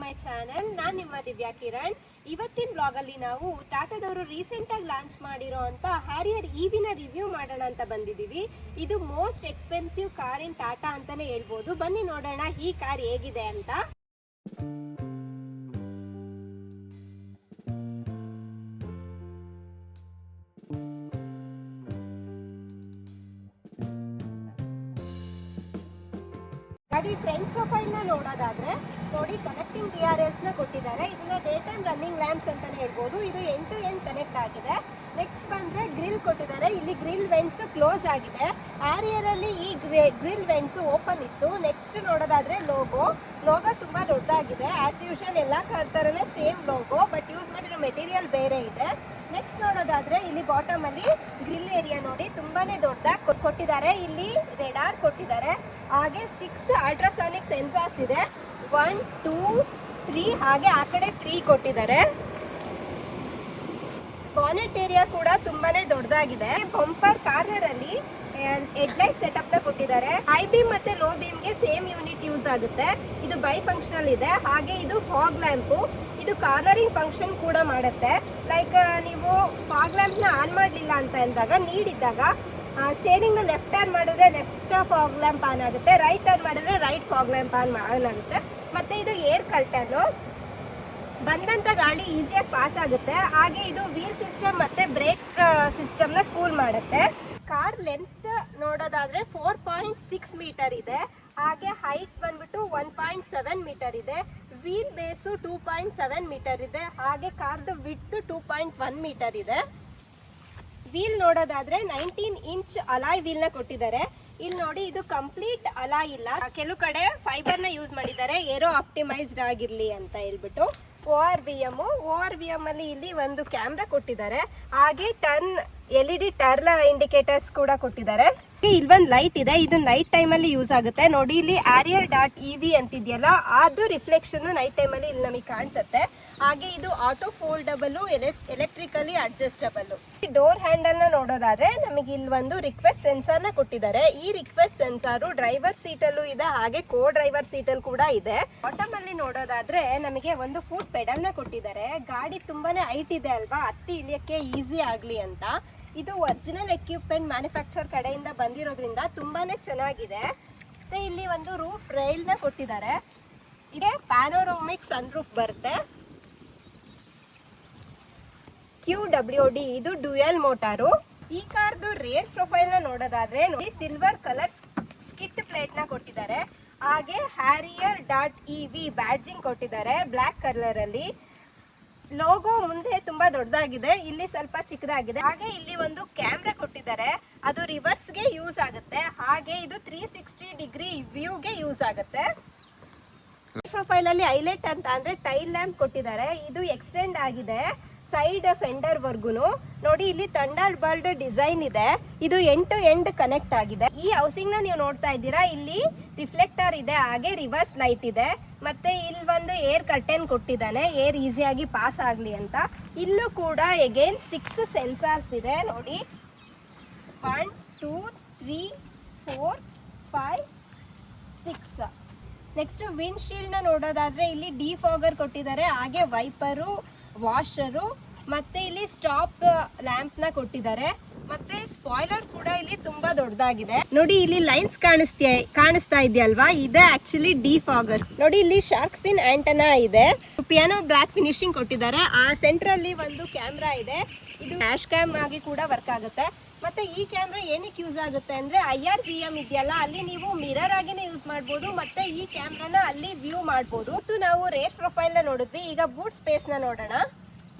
My channel. ನಾನು ನಿಮ್ಮ ದಿವ್ಯಾ ಕಿರಣ್. ಇವತ್ತಿನ ಬ್ಲಾಗ್ ಅಲ್ಲಿ ನಾವು ಟಾಟಾದವರು ರೀಸೆಂಟ್ ಆಗಿ ಲಾಂಚ್ ಮಾಡಿರೋ ಅಂತ ಹ್ಯಾರಿಯರ್ ಇವಿನ ರಿವ್ಯೂ ಮಾಡೋಣ ಅಂತ ಬಂದಿದ್ದೀವಿ. ಇದು most expensive car in Tata ಅಂತಾನೆ ಹೇಳ್ಬೋದು. ಬನ್ನಿ ನೋಡೋಣ ಈ ಕಾರ್ ಹೇಗಿದೆ ಅಂತ. ಗಾಡಿ ಫ್ರಂಟ್ ಪ್ರೊಫೈಲ್ ನ ನೋಡೋದಾದ್ರೆ ನೋಡಿ, ಕನೆಕ್ಟಿಂಗ್ DRLs ನ ಕೊಟ್ಟಿದ್ದಾರೆ. ಇದನ್ನ ಡೇ ಟೈಮ್ ರನ್ನಿಂಗ್ ಲ್ಯಾಂಪ್ಸ್ ಅಂತಾನೆ ಹೇಳ್ಬೋದು. ಇದು ಎಂಡ್ ಟು ಎಂಡ್ ಕನೆಕ್ಟ್ ಆಗಿದೆ. ನೆಕ್ಸ್ಟ್ ಬಂದ್ರೆ ಗ್ರಿಲ್ ಕೊಟ್ಟಿದ್ದಾರೆ. ಇಲ್ಲಿ ಗ್ರಿಲ್ ವೆಂಟ್ಸ್ ಕ್ಲೋಸ್ ಆಗಿದೆ. ಹ್ಯಾರಿಯರ್ ಅಲ್ಲಿ ಈ ಗ್ರಿಲ್ ವೆಂಟ್ಸ್ ಓಪನ್ ಇತ್ತು. ನೆಕ್ಸ್ಟ್ ನೋಡೋದಾದ್ರೆ ಲೋಗೋ ತುಂಬಾ ದೊಡ್ಡದಾಗಿದೆ. ಆಸ್ ಯೂಶುವಲ್ ಎಲ್ಲಾ ಕಾರ್ ತರನೇ ಸೇಮ್ ಲೋಗೋ, ಬಟ್ ಯೂಸ್ ಮಾಡಿರೋ ಮೆಟೀರಿಯಲ್ ಬೇರೆ ಇದೆ. ನೆಕ್ಸ್ಟ್ ನೋಡೋದಾದ್ರೆ ಇಲ್ಲಿ ಬಾಟಮ್ ಅಲ್ಲಿ ಗ್ರಿಲ್ ಏರಿಯಾ ನೋಡಿ ತುಂಬಾನೇ ದೊಡ್ಡದಾಗಿ ಕೊಟ್ಟಿದ್ದಾರೆ. ಇಲ್ಲಿ ರೆಡಾರ್ ಕೊಟ್ಟಿದ್ದಾರೆ. ಹಾಗೆ 6 ಅಲ್ಟ್ರಾಸಾನಿಕ್ ಸೆನ್ಸಾರ್ಸ್ ಇದೆ. 1 2 3 ಹಾಗೆ ಆ ಕಡೆ 3 ಕೊಟ್ಟಿದ್ದಾರೆ. ಬಾನೆಟ್ ಏರಿಯಾ ಕೂಡ ತುಂಬಾನೇ ದೊಡ್ಡದಾಗಿದೆ. ಬಂಪರ್ ಕಾರ್ನರ್ ಅಲ್ಲಿ ಹೆಡ್ಲೈಟ್ ಸೆಟಪ್ ನ ಕೊಟ್ಟಿದ್ದಾರೆ. ಹೈ ಬೀಮ್ ಮತ್ತೆ ಲೋ ಬೀಮ್ ಗೆ ಸೇಮ್ ಯೂನಿಟ್ ಯೂಸ್ ಆಗುತ್ತೆ. ಇದು ಬೈ ಫಂಕ್ಷನಲ್ ಇದೆ. ಹಾಗೆ ಇದು ಫಾಗ್ ಲ್ಯಾಂಪ್. ಇದು ಕಾರ್ನರಿಂಗ್ ಫಂಕ್ಷನ್ ಕೂಡ ಮಾಡುತ್ತೆ. ಲೈಕ್ ನೀವು ಫಾಗ್ ಲ್ಯಾಂಪ್ ನ ಆನ್ ಮಾಡಲಿಲ್ಲ ಅಂತ ಅಂದಾಗ, ನೀಡಿದ್ದಾಗ ಸ್ಟೇರಿಂಗ್ ನ ಲೆಫ್ಟ್ ಟರ್ನ್ ಮಾಡಿದ್ರೆ ಲೆಫ್ಟ್ ಫಾಗ್ ಲ್ಯಾಂಪ್ ಆನ್ ಆಗುತ್ತೆ, ರೈಟ್ ಟರ್ನ್ ಮಾಡಿದ್ರೆ ರೈಟ್ ಫಾಗ್ ಲ್ಯಾಂಪ್ ಆನ್ ಆಗುತ್ತೆ. ಮತ್ತೆ ಇದು ಏರ್ ಕರ್ಟನ್, ಬಂದಂತ ಗಾಳಿ ಈಸಿಯಾಗಿ ಪಾಸ್ ಆಗುತ್ತೆ. ಹಾಗೆ ಇದು ವೀಲ್ ಸಿಸ್ಟಮ್ ಮತ್ತೆ ಬ್ರೇಕ್ ಸಿಸ್ಟಮ್ ನ ಕೂಲ್ ಮಾಡುತ್ತೆ. ಕಾರ್ ಲೆಂತ್ ನೋಡೋದಾದ್ರೆ 4.6 ಮೀಟರ್ ಇದೆ. ಹಾಗೆ ಹೈಟ್ ಬಂದ್ಬಿಟ್ಟು 1.7 ಮೀಟರ್ ಇದೆ. ವೀಲ್ ಬೇಸು 2.7 ಮೀಟರ್ ಇದೆ. ಹಾಗೆ ಕಾರ್ದು ವಿಡ್ತ್ 2.1 ಮೀಟರ್ ಇದೆ. ವೀಲ್ ನೋಡೋದಾದ್ರೆ 19 ಇಂಚ್ ಅಲಾಯ್ ವೀಲ್ ನ ಕೊಟ್ಟಿದ್ದಾರೆ. ಇಲ್ಲಿ ನೋಡಿ, ಇದು ಕಂಪ್ಲೀಟ್ ಅಲಾಯ್ ಇಲ್ಲ. ಕೆಲವು ಕಡೆ ಫೈಬರ್ ನ ಯೂಸ್ ಮಾಡಿದ್ದಾರೆ, ಏರೋ ಆಪ್ಟಿಮೈಸ್ಡ್ ಆಗಿರ್ಲಿ ಅಂತ ಹೇಳ್ಬಿಟ್ಟು. ORVM ಅಲ್ಲಿ ಇಲ್ಲಿ ಒಂದು ಕ್ಯಾಮ್ರಾ ಕೊಟ್ಟಿದ್ದಾರೆ. ಹಾಗೆ LED ಟರ್ನ್ ಇಂಡಿಕೇಟರ್ಸ್ ಕೂಡ ಕೊಟ್ಟಿದ್ದಾರೆ. ಇಲ್ಲೊಂದು ಲೈಟ್ ಇದೆ. ಇದು ನೈಟ್ ಟೈಮ್ ಅಲ್ಲಿ ಯೂಸ್ ಆಗುತ್ತೆ. ನೋಡಿ, ಇಲ್ಲಿ Harrier.ev ಅಂತಿದೆಯಲ್ಲ, ಅದು ರಿಫ್ಲೆಕ್ಷನ್ ನೈಟ್ ಟೈಮ್ ಅಲ್ಲಿ ಇಲ್ಲಿ ನಮಗೆ ಕಾಣಿಸುತ್ತೆ. ಹಾಗೆ ಇದು auto foldable, electrically adjustable. Door handle ನ ನೋಡೋದಾದ್ರೆ ನಮಗೆ ಇಲ್ಲಿ ಒಂದು ರಿಕ್ವೆಸ್ಟ್ ಸೆನ್ಸಾರ್ ನ ಕೊಟ್ಟಿದ್ದಾರೆ. ಈ ರಿಕ್ವೆಸ್ಟ್ ಸೆನ್ಸಾರ್ ಡ್ರೈವರ್ ಸೀಟ್ ಅಲ್ಲೂ ಇದೆ, ಹಾಗೆ ಕೋ ಡ್ರೈವರ್ ಸೀಟ್ ಅಲ್ಲಿ ಕೂಡ ಇದೆ. ಬಾಟಮ್ ಅಲ್ಲಿ ನೋಡೋದಾದ್ರೆ ನಮಗೆ ಒಂದು ಫುಟ್ ಪೆಡಲ್ ನ ಕೊಟ್ಟಿದ್ದಾರೆ. ಗಾಡಿ ತುಂಬಾನೇ ಹೈಟ್ ಇದೆ ಅಲ್ವಾ, ಹತ್ತಿ ಇಳಿಯಕ್ಕೆ ಈಸಿ ಆಗ್ಲಿ ಅಂತ. ಇದು ಒರಿಜಿನಲ್ ಎಕ್ವಿಪ್ಮೆಂಟ್ ಮ್ಯಾನುಫ್ಯಾಕ್ಚರ್ ಕಡೆಯಿಂದ ಬಂದಿರೋದ್ರಿಂದ ತುಂಬಾನೇ ಚೆನ್ನಾಗಿದೆ. ಮತ್ತೆ ಇಲ್ಲಿ ಒಂದು ರೂಫ್ ರೈಲ್ ನ ಕೊಟ್ಟಿದ್ದಾರೆ. ಇದೆ ಪ್ಯಾನೋರಾಮಿಕ್ ಸನ್ರೂಫ್ ಬರುತ್ತೆ. QWD ಇದು ಡ್ಯುಯಲ್ ಮೋಟಾರು. ಈ ಕಾರ್ದು ರೇರ್ ಪ್ರೊಫೈಲ್ ನ ನೋಡೋದಾದ್ರೆ ನೋಡಿ, ಸಿಲ್ವರ್ ಕಲರ್ ಸ್ಕಿಟ್ ಪ್ಲೇಟ್ ನ ಕೊಟ್ಟಿದ್ದಾರೆ. ಹಾಗೆ Harrier.ev ಬ್ಯಾಡ್ಜಿಂಗ್ ಕೊಟ್ಟಿದ್ದಾರೆ ಬ್ಲಾಕ್ ಕಲರ್ ಅಲ್ಲಿ. ಲೋಗೋ ಮುಂದೆ ತುಂಬಾ ದೊಡ್ಡದಾಗಿದೆ, ಇಲ್ಲಿ ಸ್ವಲ್ಪ ಚಿಕ್ಕದಾಗಿದೆ. ಹಾಗೆ ಇಲ್ಲಿ ಒಂದು ಕ್ಯಾಮ್ರಾ ಕೊಟ್ಟಿದ್ದಾರೆ, ಅದು ರಿವರ್ಸ್ ಗೆ ಯೂಸ್ ಆಗುತ್ತೆ. ಹಾಗೆ ಇದು 360 ಡಿಗ್ರಿ ವ್ಯೂಗೆ ಯೂಸ್ ಆಗುತ್ತೆ. ಪ್ರೊಫೈಲ್ ಅಲ್ಲಿ ಹೈಲೈಟ್ ಅಂತ ಅಂದ್ರೆ ಟೈಲ್ ಲ್ಯಾಂಪ್ ಕೊಟ್ಟಿದ್ದಾರೆ. ಇದು ಎಕ್ಸ್ಟೆಂಡ್ ಆಗಿದೆ ಸೈಡ್ ಫೆಂಡರ್ ವರ್ಗುನು. ನೋಡಿ, ಇಲ್ಲಿ ಥಂಡರ್ ಬರ್ಡ್ ಡಿಸೈನ್ ಇದೆ. ಇದು ಎಂಡ್ ಟು ಎಂಡ್ ಕನೆಕ್ಟ್ ಆಗಿದೆ. ಈ ಹೌಸಿಂಗ್ ನ ನೀವು ನೋಡ್ತಾ ಇದ್ದೀರಾ, ಇಲ್ಲಿ ರಿಫ್ಲೆಕ್ಟರ್ ಇದೆ, ಹಾಗೆ ರಿವರ್ಸ್ ಲೈಟ್ ಇದೆ. ಮತ್ತೆ ಇಲ್ಲಿ ಒಂದು ಏರ್ ಕರ್ಟನ್ ಕೊಟ್ಟಿದ್ದಾನೆ, ಏರ್ ಈಸಿಯಾಗಿ ಪಾಸ್ ಆಗ್ಲಿ ಅಂತ. ಇಲ್ಲೂ ಕೂಡ ಅಗೇನ್ 6 ಸೆನ್ಸಾರ್ಸ್ ಇದೆ ನೋಡಿ. 1 2 3 4 5 6. ನೆಕ್ಸ್ಟ್ ವಿಂಡ್ ಶೀಲ್ಡ್ ನ ನೋಡೋದಾದ್ರೆ ಇಲ್ಲಿ ಡಿಫಾಗರ್ ಕೊಟ್ಟಿದ್ದಾರೆ. ಹಾಗೆ ವೈಪರು, ವಾಷರು, ಮತ್ತೆ ಇಲ್ಲಿ ಸ್ಟಾಪ್ ಲ್ಯಾಂಪ್ ನ ಕೊಟ್ಟಿದ್ದಾರೆ. ಮತ್ತೆ ಸ್ಪಾಯ್ಲರ್ ಕೂಡ ಇಲ್ಲಿ ತುಂಬಾ ದೊಡ್ಡದಾಗಿದೆ. ನೋಡಿ, ಇಲ್ಲಿ ಲೈನ್ಸ್ ಕಾಣಿಸ್ತಾ ಇದೆಯಲ್ವಾ, ಇದೆ ಆಕ್ಚುಲಿ ಡಿಫಾಗರ್. ನೋಡಿ, ಇಲ್ಲಿ ಶಾರ್ಕ್ ಫಿನ್ ಆಂಟನಾ ಇದೆ. ಪಿಯಾನೋ ಬ್ಲಾಕ್ ಫಿನಿಶಿಂಗ್ ಕೊಟ್ಟಿದ್ದಾರೆ. ಆ ಸೆಂಟರ್ ಅಲ್ಲಿ ಒಂದು ಕ್ಯಾಮ್ರಾ ಇದೆ. ಇದು ಡ್ಯಾಶ್ ಕ್ಯಾಮ್ ಆಗಿ ಕೂಡ ವರ್ಕ್ ಆಗುತ್ತೆ. ಮತ್ತೆ ಈ ಕ್ಯಾಮ್ರಾ ಏನಕ್ಕೆ ಯೂಸ್ ಆಗುತ್ತೆ ಅಂದ್ರೆ IRVM ಇದೆಯಲ್ಲ, ಅಲ್ಲಿ ನೀವು ಮಿರರ್ ಆಗಿನೇ ಯೂಸ್ ಮಾಡಬಹುದು. ಮತ್ತೆ ಈ ಕ್ಯಾಮ್ರಾನ ಅಲ್ಲಿ ವ್ಯೂ ಮಾಡಬಹುದು. ಮತ್ತು ನಾವು ರೇರ್ ಪ್ರೊಫೈಲ್ ನ ನೋಡಿದ್ವಿ. ಈಗ ಬೂಟ್ ಸ್ಪೇಸ್ ನ ನೋಡೋಣ.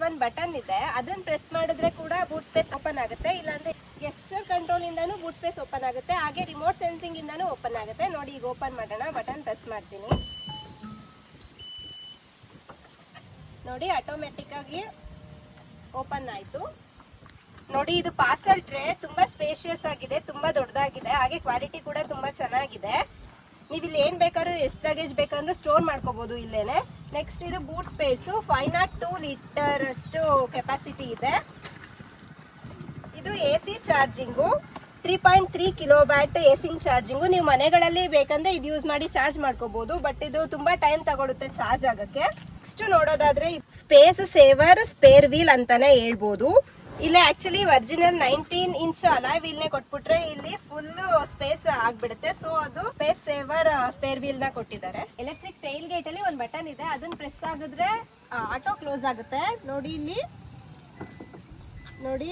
ಒಂದು ಬಟನ್ ಇದೆ, ಅದನ್ನ ಪ್ರೆಸ್ ಮಾಡಿದ್ರೆ ಕೂಡ ಬೂಟ್ ಸ್ಪೇಸ್ ಓಪನ್ ಆಗುತ್ತೆ. ಇಲ್ಲಾಂದ್ರೆ ಗೆಸ್ಚರ್ ಕಂಟ್ರೋಲ್ ಇಂದಾನು ಬೂಟ್ ಸ್ಪೇಸ್ ಓಪನ್ ಆಗುತ್ತೆ. ಹಾಗೆ ರಿಮೋಟ್ ಸೆನ್ಸಿಂಗ್ ಇಂದಾನು ಓಪನ್ ಆಗುತ್ತೆ. ನೋಡಿ, ಈಗ ಓಪನ್ ಮಾಡೋಣ. ಬಟನ್ ಪ್ರೆಸ್ ಮಾಡ್ತೀನಿ. ನೋಡಿ, ಆಟೋಮೆಟಿಕ್ ಆಗಿ ಓಪನ್ ಆಯ್ತು. ನೋಡಿ, ಇದು ಪಾರ್ಸಲ್ ಟ್ರೇ ತುಂಬಾ ಸ್ಪೇಷಿಯಸ್ ಆಗಿದೆ, ತುಂಬಾ ದೊಡ್ಡದಾಗಿದೆ. ಹಾಗೆ ಕ್ವಾಲಿಟಿ ಕೂಡ ತುಂಬಾ ಚೆನ್ನಾಗಿದೆ. ನೀವು ಇಲ್ಲಿ ಏನ್ ಬೇಕಾದ್ರೂ, ಎಷ್ಟು ಲಗೇಜ್ ಬೇಕಾದ್ರೂ ಸ್ಟೋರ್ ಮಾಡ್ಕೋಬಹುದು ಇಲ್ಲೇನೆ. ನೆಕ್ಸ್ಟ್ ಇದು ಬೂಟ್ ಸ್ಪೇಸ್ 502 ಲೀಟರ್ ಅಷ್ಟು ಕೆಪಾಸಿಟಿ ಇದೆ. ಇದು AC ಚಾರ್ಜಿಂಗು. 3.3 ಕಿಲೋವ್ಯಾಟ್ ಏಸಿಂಗ್ ಚಾರ್ಜಿಂಗು. ನೀವು ಮನೆಗಳಲ್ಲಿ ಬೇಕಂದ್ರೆ ಇದು ಯೂಸ್ ಮಾಡಿ ಚಾರ್ಜ್ ಮಾಡ್ಕೋಬಹುದು, ಬಟ್ ಇದು ತುಂಬಾ ಟೈಮ್ ತಗೊಳುತ್ತೆ ಚಾರ್ಜ್ ಆಗಕ್ಕೆ. ನೆಕ್ಸ್ಟ್ ನೋಡೋದಾದ್ರೆ ಸ್ಪೇಸ್ ಸೇವರ್ ಸ್ಪೇರ್ ವೀಲ್ ಅಂತಾನೆ ಹೇಳ್ಬೋದು. ಇಲ್ಲಿ actually original 19 inch alloy wheel ನೇ ಕೊಟ್ಬಿಟ್ರೆ ಇಲ್ಲಿ ಫುಲ್ ಸ್ಪೇಸ್ ಆಗ್ಬಿಡುತ್ತೆ. ಸೊ ಅದು ಸ್ಪೇಸ್ ಸೇವರ್ ಸ್ಪೇರ್ ವೀಲ್ ನ ಕೊಟ್ಟಿದ್ದಾರೆ. ಎಲೆಕ್ಟ್ರಿಕ್ ಟೈಲ್ ಗೇಟ್ ಅಲ್ಲಿ ಒಂದು ಬಟನ್ ಇದೆ, ಅದನ್ನ ಪ್ರೆಸ್ ಆಗಿದ್ರೆ ಆಟೋ ಕ್ಲೋಸ್ ಆಗುತ್ತೆ. ನೋಡಿ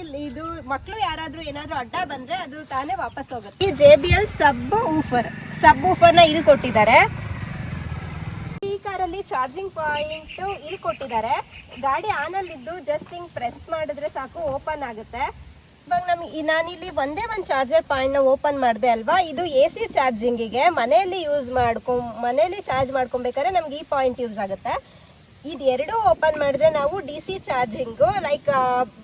ಇಲ್ಲಿ ಇದು ಮಕ್ಕಳು ಯಾರಾದ್ರೂ ಏನಾದ್ರೂ ಅಡ್ಡ ಬಂದ್ರೆ ಅದು ತಾನೇ ವಾಪಸ್ ಹೋಗುತ್ತೆ. ಈ JBL ಸಬ್ ಊಫರ್ ನ ಇಲ್ಲಿ ಕೊಟ್ಟಿದ್ದಾರೆ. ಈ ಕಾರಲ್ಲಿ ಚಾರ್ಜಿಂಗ್ ಪಾಯಿಂಟ್ ಇಲ್ಲಿ ಕೊಟ್ಟಿದ್ದಾರೆ. ಗಾಡಿ ಆನ್ ಅಲ್ಲಿ ಇದ್ದು ಜಸ್ಟ್ ಹಿಂಗ್ ಪ್ರೆಸ್ ಮಾಡಿದ್ರೆ ಸಾಕು ಓಪನ್ ಆಗುತ್ತೆ. ಇವಾಗ ನಾನಿಲ್ಲಿ ಒಂದೇ ಒಂದು ಚಾರ್ಜರ್ ಪಾಯಿಂಟ್ ನ ಓಪನ್ ಮಾಡಿದೆ ಅಲ್ವಾ, ಇದು AC ಚಾರ್ಜಿಂಗಿಗೆ. ಮನೆಯಲ್ಲಿ ಚಾರ್ಜ್ ಮಾಡ್ಕೊಬೇಕಾದ್ರೆ ನಮ್ಗೆ ಈ ಪಾಯಿಂಟ್ ಯೂಸ್ ಆಗುತ್ತೆ. ಇದೆರಡು ಓಪನ್ ಮಾಡಿದ್ರೆ ನಾವು DC ಚಾರ್ಜಿಂಗು ಲೈಕ್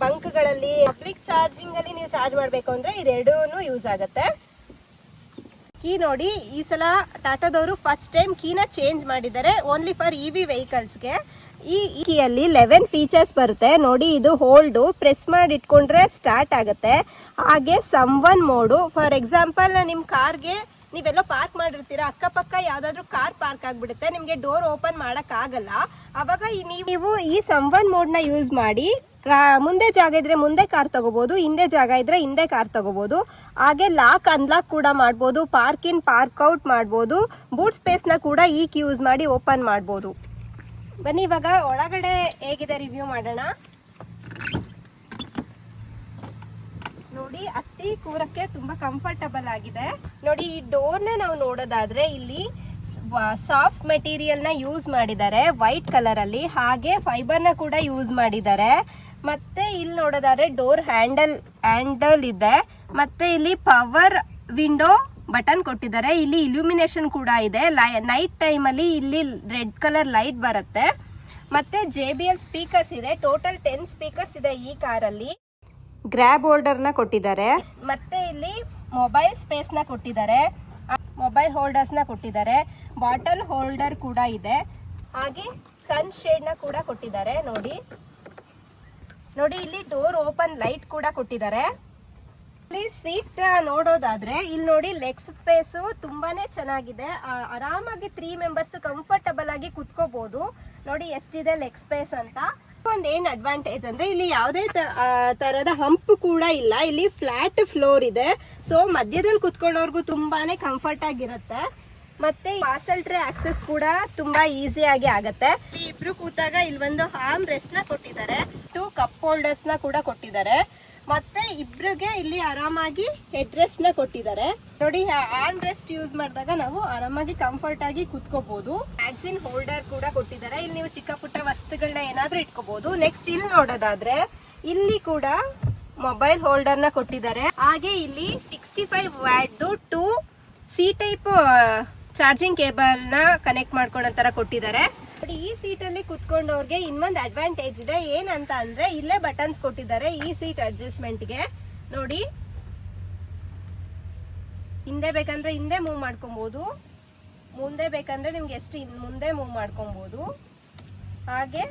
ಬಂಕ್ಗಳಲ್ಲಿ ಪಬ್ಲಿಕ್ ಚಾರ್ಜಿಂಗ್ ಅಲ್ಲಿ ನೀವು ಚಾರ್ಜ್ ಮಾಡಬೇಕು ಅಂದ್ರೆ ಇದೆರಡೂ ಯೂಸ್ ಆಗುತ್ತೆ. ಕೀ ನೋಡಿ, ಈ ಸಲ ಟಾಟಾದವರು ಫಸ್ಟ್ ಟೈಮ್ ಕೀನ ಚೇಂಜ್ ಮಾಡಿದ್ದಾರೆ ಓನ್ಲಿ ಫಾರ್ EV ವೆಹಿಕಲ್ಸ್ಗೆ. ಈ ಕೀಯಲ್ಲಿ 11 ಫೀಚರ್ಸ್ ಬರುತ್ತೆ ನೋಡಿ. ಇದು ಹೋಲ್ಡು, ಪ್ರೆಸ್ ಮಾಡಿ ಇಟ್ಕೊಂಡ್ರೆ ಸ್ಟಾರ್ಟ್ ಆಗುತ್ತೆ. ಹಾಗೆ ಸಮ್ವನ್ ಮೋಡು, ಫಾರ್ ಎಕ್ಸಾಂಪಲ್ ನಿಮ್ಮ ಕಾರ್ಗೆ ನೀವೆಲ್ಲೋ ಪಾರ್ಕ್ ಮಾಡಿರ್ತೀರಾ, ಅಕ್ಕಪಕ್ಕ ಯಾವ್ದಾದ್ರು ಕಾರ್ ಪಾರ್ಕ್ ಆಗ್ಬಿಡುತ್ತೆ, ನಿಮ್ಗೆ ಡೋರ್ ಓಪನ್ ಮಾಡಕ್ ಆಗಲ್ಲ. ಅವಾಗ ನೀವು ಈ ಸಮ್ವನ್ ಮೋಡ್ ನ ಯೂಸ್ ಮಾಡಿ ಮುಂದೆ ಜಾಗ ಇದ್ರೆ ಮುಂದೆ ಕಾರ್ ತಗೋಬಹುದು, ಹಿಂದೆ ಜಾಗ ಇದ್ರೆ ಹಿಂದೆ ಕಾರ್ ತಗೋಬಹುದು. ಹಾಗೆ ಲಾಕ್ ಅನ್ಲಾಕ್ ಕೂಡ ಮಾಡ್ಬೋದು, ಪಾರ್ಕ್ ಇನ್ ಪಾರ್ಕ್ ಔಟ್ ಮಾಡ್ಬೋದು, ಬೂಟ್ ಸ್ಪೇಸ್ ನ ಕೂಡ ಈ ಕೀ ಯೂಸ್ ಮಾಡಿ ಓಪನ್ ಮಾಡ್ಬೋದು. ಬನ್ನಿ ಇವಾಗ ಒಳಗಡೆ ಹೇಗಿದೆ ರಿವ್ಯೂ ಮಾಡೋಣ. ನೋಡಿ, ಹತ್ತಿ ಕೂರಕ್ಕೆ ತುಂಬಾ ಕಂಫರ್ಟಬಲ್ ಆಗಿದೆ. ನೋಡಿ, ಈ ಡೋರ್ನ ನಾವು ನೋಡೋದಾದ್ರೆ ಇಲ್ಲಿ ಸಾಫ್ಟ್ ಮೆಟೀರಿಯಲ್ ನ ಯೂಸ್ ಮಾಡಿದ್ದಾರೆ ವೈಟ್ ಕಲರ್ ಅಲ್ಲಿ. ಹಾಗೆ ಫೈಬರ್ ನ ಕೂಡ ಯೂಸ್ ಮಾಡಿದ್ದಾರೆ. ಮತ್ತೆ ಇಲ್ಲಿ ನೋಡೋದಾದ್ರೆ ಡೋರ್ ಹ್ಯಾಂಡಲ್ ಇದೆ. ಮತ್ತೆ ಇಲ್ಲಿ ಪವರ್ ವಿಂಡೋ ಬಟನ್ ಕೊಟ್ಟಿದ್ದಾರೆ. ಇಲ್ಲಿ ಇಲ್ಯುಮಿನೇಷನ್ ಕೂಡ ಇದೆ. ನೈಟ್ ಟೈಮ್ ಅಲ್ಲಿ ಇಲ್ಲಿ ರೆಡ್ ಕಲರ್ ಲೈಟ್ ಬರುತ್ತೆ. ಮತ್ತೆ JBL ಸ್ಪೀಕರ್ಸ್ ಇದೆ. ಟೋಟಲ್ 10 ಸ್ಪೀಕರ್ಸ್ ಇದೆ ಈ ಕಾರಲ್ಲಿ. ಗ್ರ್ಯಾಬ್ ಹೋಲ್ಡರ್ ನ ಕೊಟ್ಟಿದ್ದಾರೆ. ಮತ್ತೆ ಇಲ್ಲಿ ಮೊಬೈಲ್ ಸ್ಪೇಸ್ ನ ಕೊಟ್ಟಿದ್ದಾರೆ. ಮೊಬೈಲ್ ಹೋಲ್ಡರ್ಸ್ ನ ಕೊಟ್ಟಿದ್ದಾರೆ. ಬಾಟಲ್ ಹೋಲ್ಡರ್ ಕೂಡ ಇದೆ. ಹಾಗೆ ಸನ್ ಶೇಡ್ ನ ಕೂಡ ಕೊಟ್ಟಿದ್ದಾರೆ. ನೋಡಿ ಇಲ್ಲಿ ಡೋರ್ ಓಪನ್ ಲೈಟ್ ಕೂಡ ಕೊಟ್ಟಿದ್ದಾರೆ. ಇಲ್ಲಿ ಸೀಟ್ ನೋಡೋದಾದ್ರೆ ಇಲ್ಲಿ ನೋಡಿ ಲೆಗ್ ಸ್ಪೇಸ್ ತುಂಬಾನೇ ಚೆನ್ನಾಗಿದೆ. ಆರಾಮಾಗಿ 3 ಮೆಂಬರ್ಸ್ ಕಂಫರ್ಟಬಲ್ ಆಗಿ ಕುತ್ಕೋಬಹುದು. ನೋಡಿ ಎಷ್ಟಿದೆ ಲೆಗ್ ಸ್ಪೇಸ್ ಅಂತ. ಒಂದೇನ್ ಅಡ್ವಾಂಟೇಜ್ ಅಂದ್ರೆ ಇಲ್ಲಿ ಯಾವುದೇ ತರದ ಹಂಪ್ ಕೂಡ ಇಲ್ಲ. ಇಲ್ಲಿ ಫ್ಲಾಟ್ ಫ್ಲೋರ್ ಇದೆ. ಸೊ ಮಧ್ಯದಲ್ಲಿ ಕುತ್ಕೊಳ್ಳೋರ್ಗು ತುಂಬಾನೇ ಕಂಫರ್ಟ್ ಆಗಿರುತ್ತೆ. ಮತ್ತೆ ಪಾರ್ಸಲ್ ಟ್ರೇ ಆಕ್ಸೆಸ್ ಕೂಡ ತುಂಬಾ ಈಸಿ ಆಗಿ ಆಗತ್ತೆ. ಇಬ್ರು ಕೂತಾಗ ಇಲ್ಲಿ ಒಂದು ಆರ್ಮ್ ರೆಸ್ಟ್ ನ ಕೊಟ್ಟಿದ್ದಾರೆ. 2 ಕಪ್ ಹೋಲ್ಡರ್ಸ್ ನ ಕೂಡ ಕೊಟ್ಟಿದ್ದಾರೆ. ಮತ್ತೆ ಇಬ್ರಿಗೆ ಇಲ್ಲಿ ಆರಾಮಾಗಿ ಹೆಡ್ ರೆಸ್ಟ್ ನ ಕೊಟ್ಟಿದ್ದಾರೆ. ನೋಡಿ, ಆರ್ಮ್ ರೆಸ್ಟ್ ಯೂಸ್ ಮಾಡಿದಾಗ ನಾವು ಆರಾಮಾಗಿ ಕಂಫರ್ಟ್ ಆಗಿ ಕುತ್ಕೋಬಹುದು. ಮ್ಯಾಗ್ಝಿನ್ ಹೋಲ್ಡರ್ ಕೂಡ ಕೊಟ್ಟಿದ್ದಾರೆ. ಇಲ್ಲಿ ನೀವು ಚಿಕ್ಕ ಪುಟ್ಟ ವಸ್ತುಗಳನ್ನ ಏನಾದ್ರೂ ಇಟ್ಕೋಬಹುದು. ನೆಕ್ಸ್ಟ್ ಇಲ್ಲಿ ನೋಡೋದಾದ್ರೆ ಇಲ್ಲಿ ಕೂಡ ಮೊಬೈಲ್ ಹೋಲ್ಡರ್ ನ ಕೊಟ್ಟಿದ್ದಾರೆ. ಹಾಗೆ ಇಲ್ಲಿ 65 watt 2 C type charging cable ನ ಕನೆಕ್ಟ್ ಮಾಡ್ಕೊಳ್ಳೋ ತರ ಕೊಟ್ಟಿದ್ದಾರೆ. ನೋಡಿ, ಈ ಸೀಟ್ ಅಲ್ಲಿ ಕುತ್ಕೊಂಡವ್ರಿಗೆ ಇನ್ನೊಂದು ಅಡ್ವಾಂಟೇಜ್ ಇದೆ. ಏನಂತ ಅಂದ್ರೆ ಇಲ್ಲೇ ಬಟನ್ಸ್ ಕೊಟ್ಟಿದ್ದಾರೆ ಈ ಸೀಟ್ ಅಡ್ಜಸ್ಟ್ಮೆಂಟ್ ಗೆ. ನೋಡಿ, ಹಿಂದೆ ಬೇಕಂದ್ರೆ ಹಿಂದೆ ಮೂವ್ ಮಾಡ್ಕೊಬಹುದು, ಮುಂದೆ ಬೇಕಂದ್ರೆ ನಿಮ್ಗೆ ಎಷ್ಟು ಮುಂದೆ ಮೂವ್ ಮಾಡ್ಕೊಬಹುದು. ಹಾಗೆ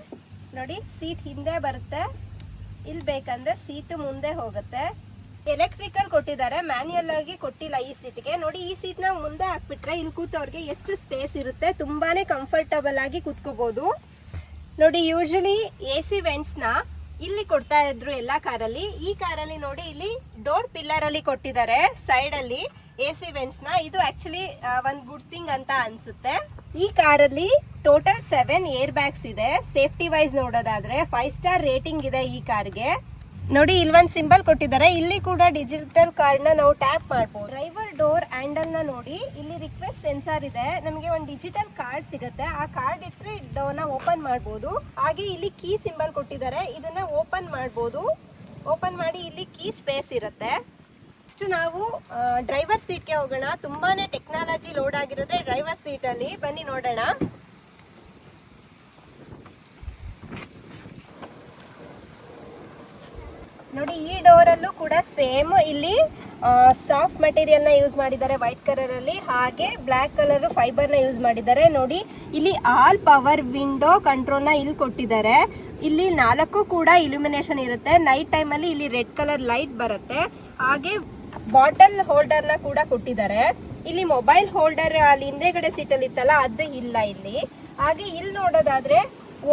ನೋಡಿ, ಸೀಟ್ ಹಿಂದೆ ಬರುತ್ತೆ, ಇಲ್ಲಿ ಬೇಕಂದ್ರೆ ಸೀಟ್ ಮುಂದೆ ಹೋಗುತ್ತೆ. ಎಲೆಕ್ಟ್ರಿಕಲ್ ಕೊಟ್ಟಿದ್ದಾರೆ, ಮ್ಯಾನ್ಯುಯಲ್ ಆಗಿ ಕೊಟ್ಟಿಲ್ಲ ಈ ಸೀಟ್ಗೆ. ನೋಡಿ, ಈ ಸೀಟ್ ನ ಮುಂದೆ ಹಾಕ್ಬಿಟ್ರೆ ಇಲ್ಲಿ ಕೂತವ್ರಿಗೆ ಎಷ್ಟು ಸ್ಪೇಸ್ ಇರುತ್ತೆ, ತುಂಬಾನೇ ಕಂಫರ್ಟಬಲ್ ಆಗಿ ಕೂತ್ಕೋಬಹುದು. ನೋಡಿ, ಯೂಶಲಿ AC ವೆಂಟ್ಸ್ ನ ಇಲ್ಲಿ ಕೊಡ್ತಾ ಇದ್ರು ಎಲ್ಲಾ ಕಾರಲ್ಲಿ. ಈ ಕಾರಲ್ಲಿ ನೋಡಿ ಇಲ್ಲಿ ಡೋರ್ ಪಿಲ್ಲರ್ ಅಲ್ಲಿ ಕೊಟ್ಟಿದ್ದಾರೆ ಸೈಡ್ ಅಲ್ಲಿ AC ವೆಂಟ್ಸ್ ನ. ಇದು ಆಕ್ಚುಲಿ ಒಂದ್ ಗುಡ್ ಥಿಂಗ್ ಅಂತ ಅನ್ಸುತ್ತೆ. ಈ ಕಾರಲ್ಲಿ ಟೋಟಲ್ 7 ಏರ್ ಬ್ಯಾಗ್ಸ್ ಇದೆ. ಸೇಫ್ಟಿ ವೈಸ್ ನೋಡೋದಾದ್ರೆ 5 ಸ್ಟಾರ್ ರೇಟಿಂಗ್ ಇದೆ ಈ ಕಾರ್ಗೆ. ನೋಡಿ, ಇಲ್ಲಿ ಒಂದು ಸಿಂಬಲ್ ಕೊಟ್ಟಿದ್ದಾರೆ. ಇಲ್ಲಿ ಕೂಡ ಡಿಜಿಟಲ್ ಕಾರ್ಡ್ ನ ನಾವು ಟ್ಯಾಪ್ ಮಾಡಬಹುದು. ಡ್ರೈವರ್ ಡೋರ್ ಹ್ಯಾಂಡಲ್ ನ ನೋಡಿ, ಇಲ್ಲಿ ರಿಕ್ವೆಸ್ಟ್ ಸೆನ್ಸಾರ್ ಇದೆ. ನಮಗೆ ಒಂದು ಡಿಜಿಟಲ್ ಕಾರ್ಡ್ ಸಿಗುತ್ತೆ. ಆ ಕಾರ್ಡ್ ಇಟ್ಟರೆ ಡೋರ್ ನ ಓಪನ್ ಮಾಡಬಹುದು. ಹಾಗೆ ಇಲ್ಲಿ ಕೀ ಸಿಂಬಲ್ ಕೊಟ್ಟಿದ್ದಾರೆ, ಇದನ್ನ ಓಪನ್ ಮಾಡಬಹುದು. ಓಪನ್ ಮಾಡಿ ಇಲ್ಲಿ ಕೀ ಸ್ಪೇಸ್ ಇರುತ್ತೆ. ನೆಕ್ಸ್ಟ್ ನಾವು ಡ್ರೈವರ್ ಸೀಟ್ಗೆ ಹೋಗೋಣ. ತುಂಬಾನೇ ಟೆಕ್ನಾಲಜಿ ಲೋಡ್ ಆಗಿರುತ್ತೆ ಡ್ರೈವರ್ ಸೀಟ್ ಅಲ್ಲಿ. ಬನ್ನಿ ನೋಡೋಣ. ನೋಡಿ, ಈ ಡೋರ್ ಅಲ್ಲೂ ಕೂಡ ಸೇಮ್ ಇಲ್ಲಿ ಸಾಫ್ಟ್ ಮೆಟೀರಿಯಲ್ ನ ಯೂಸ್ ಮಾಡಿದ್ದಾರೆ ವೈಟ್ ಕಲರ್ ಅಲ್ಲಿ. ಹಾಗೆ ಬ್ಲಾಕ್ ಕಲರ್ ಫೈಬರ್ ನ ಯೂಸ್ ಮಾಡಿದ್ದಾರೆ. ನೋಡಿ, ಇಲ್ಲಿ ಆಲ್ ಪವರ್ ವಿಂಡೋ ಕಂಟ್ರೋಲ್ ನ ಇಲ್ಲಿ ಕೊಟ್ಟಿದ್ದಾರೆ. ಇಲ್ಲಿ 4 ಕೂಡ ಇಲ್ಯುಮಿನೇಷನ್ ಇರುತ್ತೆ. ನೈಟ್ ಟೈಮ್ ಅಲ್ಲಿ ಇಲ್ಲಿ ರೆಡ್ ಕಲರ್ ಲೈಟ್ ಬರುತ್ತೆ. ಹಾಗೆ ಬಾಟಲ್ ಹೋಲ್ಡರ್ ನ ಕೂಡ ಕೊಟ್ಟಿದ್ದಾರೆ. ಇಲ್ಲಿ ಮೊಬೈಲ್ ಹೋಲ್ಡರ್ ಅಲ್ಲಿ ಹಿಂದೆಗಡೆ ಸೀಟಲ್ಲಿ ಇತ್ತಲ್ಲ ಅದು ಇಲ್ಲ ಇಲ್ಲಿ. ಹಾಗೆ ಇಲ್ಲಿ ನೋಡೋದಾದ್ರೆ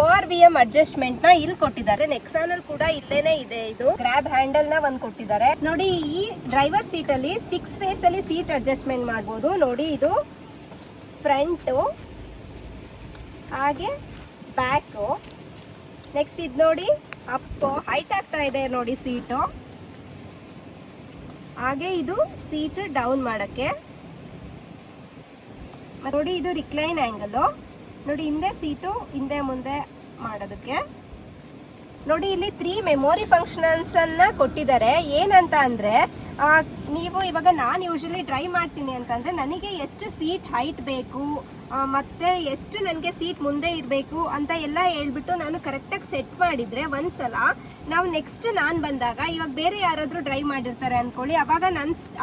ORVM ಅಡ್ಜಸ್ಟ್ಮೆಂಟ್ ನ ಇಲ್ಲಿ ಕೊಟ್ಟಿದ್ದಾರೆ. ನೆಕ್ಸಾನ್ ಕೂಡ ಇಲ್ಲೇನೆ ಇದೆ. ಇದು ಗ್ರಾಬ್ ಹ್ಯಾಂಡಲ್ ನ ಒಂದ್ ಕೊಟ್ಟಿದ್ದಾರೆ ನೋಡಿ. ಈ ಡ್ರೈವರ್ ಸೀಟ್ ಅಲ್ಲಿ 6 ಫೇಸ್ ಅಲ್ಲಿ ಸೀಟ್ ಅಡ್ಜಸ್ಟ್ಮೆಂಟ್ ಮಾಡಬಹುದು ನೋಡಿ. ಇದು ಫ್ರಂಟ್, ಹಾಗೆ ಬ್ಯಾಕ್. ನೆಕ್ಸ್ಟ್ ಇದು ನೋಡಿ ಅಪ್ ಹೈಟ್ ಆಗ್ತಾ ಇದೆ ನೋಡಿ ಸೀಟು. ಹಾಗೆ ಇದು ಸೀಟ್ ಡೌನ್ ಮಾಡಕ್ಕೆ ನೋಡಿ. ಇದು ರಿಕ್ಲೈನ್ ಆಂಗಲ್ ನೋಡಿ. ಹಿಂದೆ ಸೀಟು ಹಿಂದೆ ಮುಂದೆ ಮಾಡೋದಕ್ಕೆ ನೋಡಿ. ಇಲ್ಲಿ 3 ಮೆಮೊರಿ ಫಂಕ್ಷನ್ಸ್ ಅನ್ನ ಕೊಟ್ಟಿದ್ದಾರೆ. ಏನಂತ ಅಂದ್ರೆ ನೀವು ಇವಾಗ ನಾನು ಯೂಶಲಿ ಡ್ರೈವ್ ಮಾಡ್ತೀನಿ ಅಂತಂದ್ರೆ ನನಗೆ ಎಷ್ಟು ಸೀಟ್ ಹೈಟ್ ಬೇಕು ಮತ್ತೆ ಎಷ್ಟು ನನಗೆ ಸೀಟ್ ಮುಂದೆ ಇರಬೇಕು ಅಂತ ಎಲ್ಲ ಹೇಳ್ಬಿಟ್ಟು ನಾನು ಕರೆಕ್ಟಾಗಿ ಸೆಟ್ ಮಾಡಿದ್ರೆ ಒಂದ್ಸಲ ನಾವು ನೆಕ್ಸ್ಟ್ ನಾನು ಬಂದಾಗ, ಇವಾಗ ಬೇರೆ ಯಾರಾದರೂ ಡ್ರೈವ್ ಮಾಡಿರ್ತಾರೆ ಅನ್ಕೊಳ್ಳಿ, ಅವಾಗ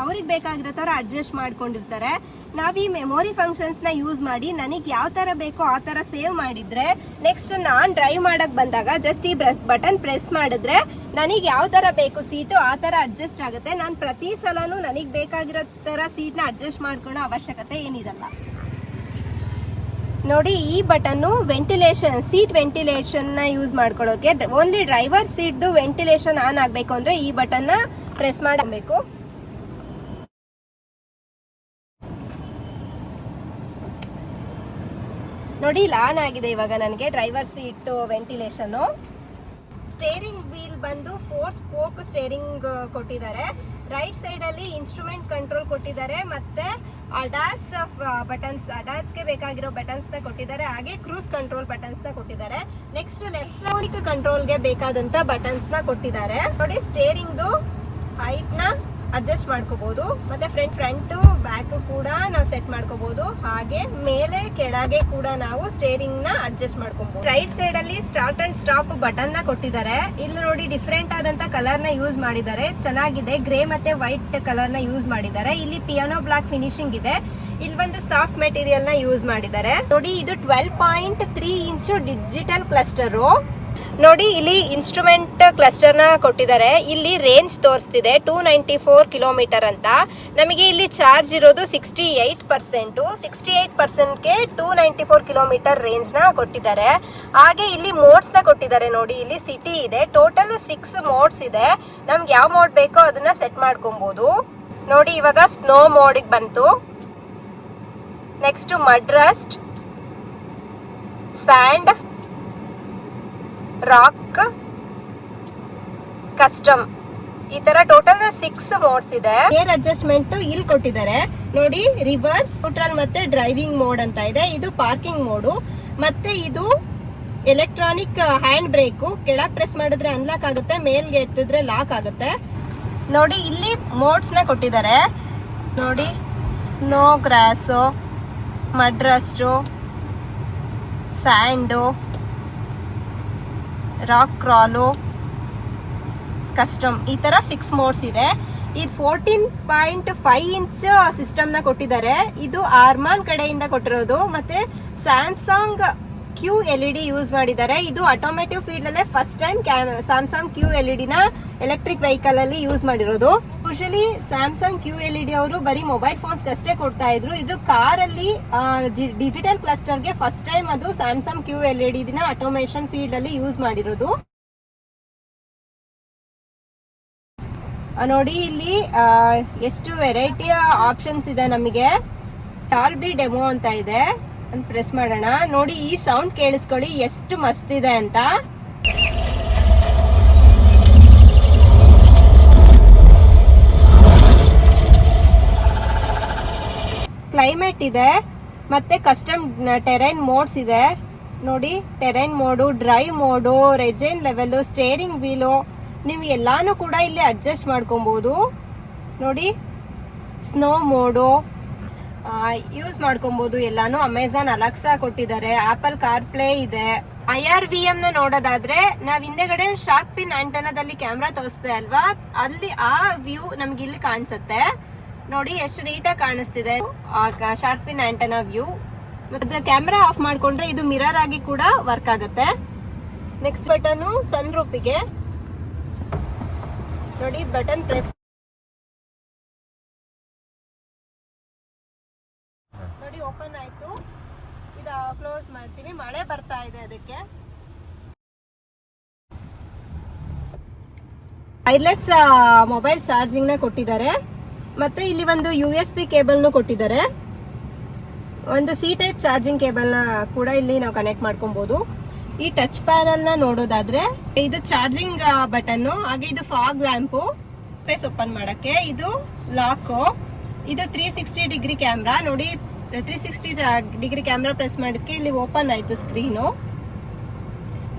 ಅವ್ರಿಗೆ ಬೇಕಾಗಿರೋ ಥರ ಅಡ್ಜಸ್ಟ್ ಮಾಡ್ಕೊಂಡಿರ್ತಾರೆ. ನಾವು ಈ ಮೆಮೊರಿ ಫಂಕ್ಷನ್ಸ್ನ ಯೂಸ್ ಮಾಡಿ ನನಗೆ ಯಾವ ಥರ ಬೇಕೋ ಆ ಥರ ಸೇವ್ ಮಾಡಿದ್ರೆ ನೆಕ್ಸ್ಟ್ ನಾನು ಡ್ರೈವ್ ಮಾಡಕ್ಕೆ ಬಂದಾಗ ಜಸ್ಟ್ ಈ ಬಟನ್ ಪ್ರೆಸ್ ಮಾಡಿದ್ರೆ ನನಗೆ ಯಾವ ಥರ ಬೇಕು ಸೀಟು ಆ ಥರ ಅಡ್ಜಸ್ಟ್ ಆಗುತ್ತೆ. ನಾನು ಪ್ರತಿ ಸಲನೂ ನನಗೆ ಬೇಕಾಗಿರೋ ಥರ ಸೀಟ್ನ ಅಡ್ಜಸ್ಟ್ ಮಾಡ್ಕೊಳ್ಳೋ ಅವಶ್ಯಕತೆ ಏನಿರಲ್ಲ ನೋಡಿ. ಈ ಬಟನ್ನು ವೆಂಟಿಲೇಷನ್, ಸೀಟ್ ವೆಂಟಿಲೇಷನ್ ನ ಯೂಸ್ ಮಾಡ್ಕೊಳ್ಳೋಕೆ. ಓನ್ಲಿ ಡ್ರೈವರ್ ಸೀಟ್ದು ವೆಂಟಿಲೇಷನ್ ಆನ್ ಆಗಬೇಕು ಅಂದ್ರೆ ಈ ಬಟನ್ ನ ಪ್ರೆಸ್ ಮಾಡಬೇಕು ನೋಡಿ. ಇಲ್ಲಿ ಆನ್ ಆಗಿದೆ ಇವಾಗ ನನಗೆ driver seat ventilation. Steering wheel ಬಂದು 4 ಸ್ಪೋಕ್ ಸ್ಟೇರಿಂಗ್ ಕೊಟ್ಟಿದ್ದಾರೆ. ರೈಟ್ ಸೈಡ್ ಅಲ್ಲಿ ಇನ್ಸ್ಟ್ರೂಮೆಂಟ್ ಕಂಟ್ರೋಲ್ ಕೊಟ್ಟಿದ್ದಾರೆ, ಮತ್ತೆ ಅಡಾಸ್ ಬಟನ್ಸ್, ಅಡಾಸ್ಗೆ ಬೇಕಾಗಿರೋ ಬಟನ್ಸ್ ನ ಕೊಟ್ಟಿದ್ದಾರೆ. ಹಾಗೆ ಕ್ರೂಸ್ ಕಂಟ್ರೋಲ್ ಬಟನ್ಸ್ ನ ಕೊಟ್ಟಿದ್ದಾರೆ. ನೆಕ್ಸ್ಟ್ ಲೆಫ್ಟ್ ಸೈಡ್ ಕಂಟ್ರೋಲ್ಗೆ ಬೇಕಾದಂತ ಬಟನ್ಸ್ ನ ಕೊಟ್ಟಿದ್ದಾರೆ ನೋಡಿ. ಸ್ಟೇರಿಂಗ್ ಹೈಟ್ ನ ಅಡ್ಜಸ್ಟ್ ಮಾಡ್ಕೋಬಹುದು, ಮತ್ತೆ ಫ್ರಂಟ್ ಬ್ಯಾಕ್ ಕೂಡ ನಾವು ಸೆಟ್ ಮಾಡ್ಕೋಬಹುದು. ಹಾಗೆ ಮೇಲೆ ಕೆಳಗೆ ಕೂಡ ನಾವು ಸ್ಟೇರಿಂಗ್ ನ ಅಡ್ಜಸ್ಟ್ ಮಾಡ್ಕೋಬಹುದು. ರೈಟ್ ಸೈಡ್ ಅಲ್ಲಿ ಸ್ಟಾರ್ಟ್ ಅಂಡ್ ಸ್ಟಾಪ್ ಬಟನ್ ನ ಕೊಟ್ಟಿದ್ದಾರೆ. ಇಲ್ಲಿ ನೋಡಿ ಡಿಫ್ರೆಂಟ್ ಆದಂತ ಕಲರ್ ನ ಯೂಸ್ ಮಾಡಿದ್ದಾರೆ, ಚೆನ್ನಾಗಿದೆ. ಗ್ರೇ ಮತ್ತೆ ವೈಟ್ ಕಲರ್ ನ ಯೂಸ್ ಮಾಡಿದ್ದಾರೆ. ಇಲ್ಲಿ ಪಿಯಾನೋ ಬ್ಲಾಕ್ ಫಿನಿಶಿಂಗ್ ಇದೆ. ಇಲ್ಲಿ ಒಂದು ಸಾಫ್ಟ್ ಮೆಟೀರಿಯಲ್ ನ ಯೂಸ್ ಮಾಡಿದ್ದಾರೆ ನೋಡಿ. ಇದು 12.3 ಇಂಚು ಡಿಜಿಟಲ್ ಕ್ಲಸ್ಟರ್ ನೋಡಿ. ಇಲ್ಲಿ ಇನ್ಸ್ಟ್ರೂಮೆಂಟ್ ಕ್ಲಸ್ಟರ್ ನ ಕೊಟ್ಟಿದ್ದಾರೆ. ಇಲ್ಲಿ ರೇಂಜ್ ತೋರಿಸ್ತಿದೆ 294 ಕಿಲೋಮೀಟರ್ ಅಂತ. ನಮಗೆ ಇಲ್ಲಿ ಚಾರ್ಜ್ ಇರೋದು 68%. 68%ಗೆ 294 ಕಿಲೋಮೀಟರ್ ರೇಂಜ್ ನ ಕೊಟ್ಟಿದ್ದಾರೆ. ಹಾಗೆ ಇಲ್ಲಿ ಮೋಡ್ಸ್ ನ ಕೊಟ್ಟಿದ್ದಾರೆ ನೋಡಿ. ಇಲ್ಲಿ ಸಿಟಿ ಇದೆ. ಟೋಟಲ್ 6 ಮೋಡ್ಸ್ ಇದೆ. ನಮ್ಗೆ ಯಾವ ಮೋಡ್ ಬೇಕೋ ಅದನ್ನ ಸೆಟ್ ಮಾಡ್ಕೊಬಹುದು ನೋಡಿ. ಇವಾಗ ಸ್ನೋ ಮೋಡಿಗೆ ಬಂತು. Next mud rust, sand, rock, custom, ಈ ತರ ಟೋಟಲ್ 6 ಮೋಡ್ಸ್ ಇದೆ. ಗೇರ್ ಅಡ್ಜಸ್ಟ್ಮೆಂಟ್ ಇಲ್ಲಿ ಕೊಟ್ಟಿದ್ದಾರೆ ನೋಡಿ. ರಿವರ್ಸ್, ನ್ಯೂಟ್ರಲ್ ಮತ್ತೆ ಡ್ರೈವಿಂಗ್ ಮೋಡ್ ಅಂತ ಇದೆ. ಇದು ಪಾರ್ಕಿಂಗ್ ಮೋಡು. ಮತ್ತೆ ಇದು ಎಲೆಕ್ಟ್ರಾನಿಕ್ ಹ್ಯಾಂಡ್ ಬ್ರೇಕ್. ಕೆಳಗೆ ಪ್ರೆಸ್ ಮಾಡಿದ್ರೆ ಅನ್ಲಾಕ್ ಆಗುತ್ತೆ, ಮೇಲ್ಗೆ ಎತ್ತಿದ್ರೆ ಲಾಕ್ ಆಗುತ್ತೆ ನೋಡಿ. ಇಲ್ಲಿ ಮೋಡ್ಸ್ ನ ಕೊಟ್ಟಿದ್ದಾರೆ ನೋಡಿ. ಸ್ನೋ ಗ್ರಾಸು, ಮಡ್ ರಸ್ಟು, ಸ್ಯಾಂಡು, ರಾಕ್ ಕ್ರಾಲು, ಕಸ್ಟಮ್, ಈ ತರ 6 ಮೋಡ್ಸ್ ಇದೆ. ಇದು 14.5 ಇಂಚ್ ಸಿಸ್ಟಮ್ ನ ಕೊಟ್ಟಿದ್ದಾರೆ. ಇದು ಆರ್ಮಾನ್ ಕಡೆಯಿಂದ ಕೊಟ್ಟಿರೋದು. ಮತ್ತೆ ಸ್ಯಾಮ್ಸಂಗ್ QLED ಯೂಸ್ ಮಾಡಿದ್ದಾರೆ. ಇದು ಆಟೋಮೇಟಿವ್ ಫೀಲ್ಡ್ ಅಲ್ಲೇ ಫಸ್ಟ್ ಟೈಮ್ ಸ್ಯಾಮ್ಸಂಗ್ QLED ನ ಎಲೆಕ್ಟ್ರಿಕ್ ವೆಹಿಕಲ್ ಅಲ್ಲಿ ಯೂಸ್ ಮಾಡಿರೋದು. ಯೂಶಲಿ ಸ್ಯಾಮ್ಸಂಗ್ QLED ಅವರು ಬರೀ ಮೊಬೈಲ್ ಫೋನ್ಸ್ ಅಷ್ಟೇ ಕೊಡ್ತಾ ಇದ್ರು. ಇದು ಕಾರ್ ಅಲ್ಲಿ ಡಿಜಿಟಲ್ ಕ್ಲಸ್ಟರ್ ಗೆ ಫಸ್ಟ್ ಟೈಮ್ ಅದು ಸ್ಯಾಮ್ಸಂಗ್ QLED ನ ಆಟೋಮೇಷನ್ ಫೀಲ್ಡ್ ಅಲ್ಲಿ ಯೂಸ್ ಮಾಡಿರೋದು ನೋಡಿ. ಇಲ್ಲಿ ಎಷ್ಟು ವೆರೈಟಿಯ ಆಪ್ಷನ್ಸ್ ಇದೆ ನಮಗೆ. ಟಾಲ್ಬಿ ಡೆಮೋ ಅಂತ ಇದೆ, ಅಂತ ಪ್ರೆಸ್ ಮಾಡೋಣ ನೋಡಿ. ಈ ಸೌಂಡ್ ಕೇಳಿಸ್ಕೊಳ್ಳಿ ಎಷ್ಟು ಮಸ್ತ್ ಇದೆ ಅಂತ. ಕ್ಲೈಮೇಟ್ ಇದೆ, ಮತ್ತೆ ಕಸ್ಟಮ್ ಟೆರೈನ್ ಮೋಡ್ಸ್ ಇದೆ ನೋಡಿ. ಟೆರೈನ್ ಮೋಡು, ಡ್ರೈವ್ ಮೋಡು, ರೆಜೈನ್ ಲೆವೆಲ್, ಸ್ಟೇರಿಂಗ್ ವೀಲು, ನೀವು ಎಲ್ಲಾನು ಕೂಡ ಇಲ್ಲಿ ಅಡ್ಜಸ್ಟ್ ಮಾಡ್ಕೊಬಹುದು ನೋಡಿ. ಸ್ನೋ ಮೋಡು ಯೂಸ್ ಮಾಡ್ಕೊಬಹುದು ಎಲ್ಲಾನು. ಅಮೆಝಾನ್ ಅಲೆಕ್ಸಾ ಕೊಟ್ಟಿದ್ದಾರೆ. ಆಪಲ್ ಕಾರ್ ಪ್ಲೇ ಇದೆ. IRVM ನ ನೋಡೋದಾದ್ರೆ ನಾವ್ ಹಿಂದೆಗಡೆ ಶಾರ್ಕ್ ಪಿನ್ ಆಂಟೆನಾದಲ್ಲಿ ಕ್ಯಾಮ್ರಾ ತೋರಿಸ್ದೆ ಅಲ್ವಾ, ಅಲ್ಲಿ ಆ ವ್ಯೂ ನಮ್ಗೆ ಇಲ್ಲಿ ಕಾಣಿಸುತ್ತೆ ನೋಡಿ. ಎಷ್ಟು ನೀಟಾಗಿ ಕಾಣಿಸ್ತಿದೆ ಶಾರ್ಕ್ ಪಿನ್ ಆಂಟೆನಾ ವ್ಯೂ. ಮತ್ತೆ ಕ್ಯಾಮ್ರಾ ಆಫ್ ಮಾಡ್ಕೊಂಡ್ರೆ ಇದು ಮಿರರ್ ಆಗಿ ಕೂಡ ವರ್ಕ್ ಆಗುತ್ತೆ. ನೆಕ್ಸ್ಟ್ ಬಟನ್ ಸನ್ ರೂಫಿಗೆ ನೋಡಿ. ಬಟನ್ ಪ್ರೆಸ್ ಓಪನ್ ಆಯ್ತು. ಇದು ಕ್ಲೋಸ್ ಮಾಡ್ತೀವಿ. ಮಳೆ ಬರ್ತಾ ಇದೆ ಅದಕ್ಕೆ. ವೈರ್ಲೆಸ್ ಮೊಬೈಲ್ ಚಾರ್ಜಿಂಗ್ ನ ಕೊಟ್ಟಿದ್ದಾರೆ. ಮತ್ತೆ ಇಲ್ಲಿ ಒಂದು USB ಕೇಬಲ್ ನು ಕೊಟ್ಟಿದ್ದಾರೆ. ಒಂದು C ಟೈಪ್ ಚಾರ್ಜಿಂಗ್ ಕೇಬಲ್ ನ ಕೂಡ ಇಲ್ಲಿ ನಾವು ಕನೆಕ್ಟ್ ಮಾಡ್ಕೊಬಹುದು. ಈ ಟಚ್ ಪ್ಯಾನಲ್ ನ ನೋಡೋದಾದ್ರೆ ಇದು ಚಾರ್ಜಿಂಗ್ ಬಟನ್, ಹಾಗೆ ಇದು ಫಾಗ್ ಲ್ಯಾಂಪ್, ಫೇಸ್ ಓಪನ್ ಮಾಡಕ್ಕೆ. ಇದು ಲಾಕ್. ಇದು 360 ಡಿಗ್ರಿ ಕ್ಯಾಮ್ರಾ ನೋಡಿ. 360 ಡಿಗ್ರಿ ಕ್ಯಾಮ್ರಾ ಪ್ರೆಸ್ ಮಾಡಿದ್ಕೆ ಇಲ್ಲಿ ಓಪನ್ ಆಯ್ತು ಸ್ಕ್ರೀನು.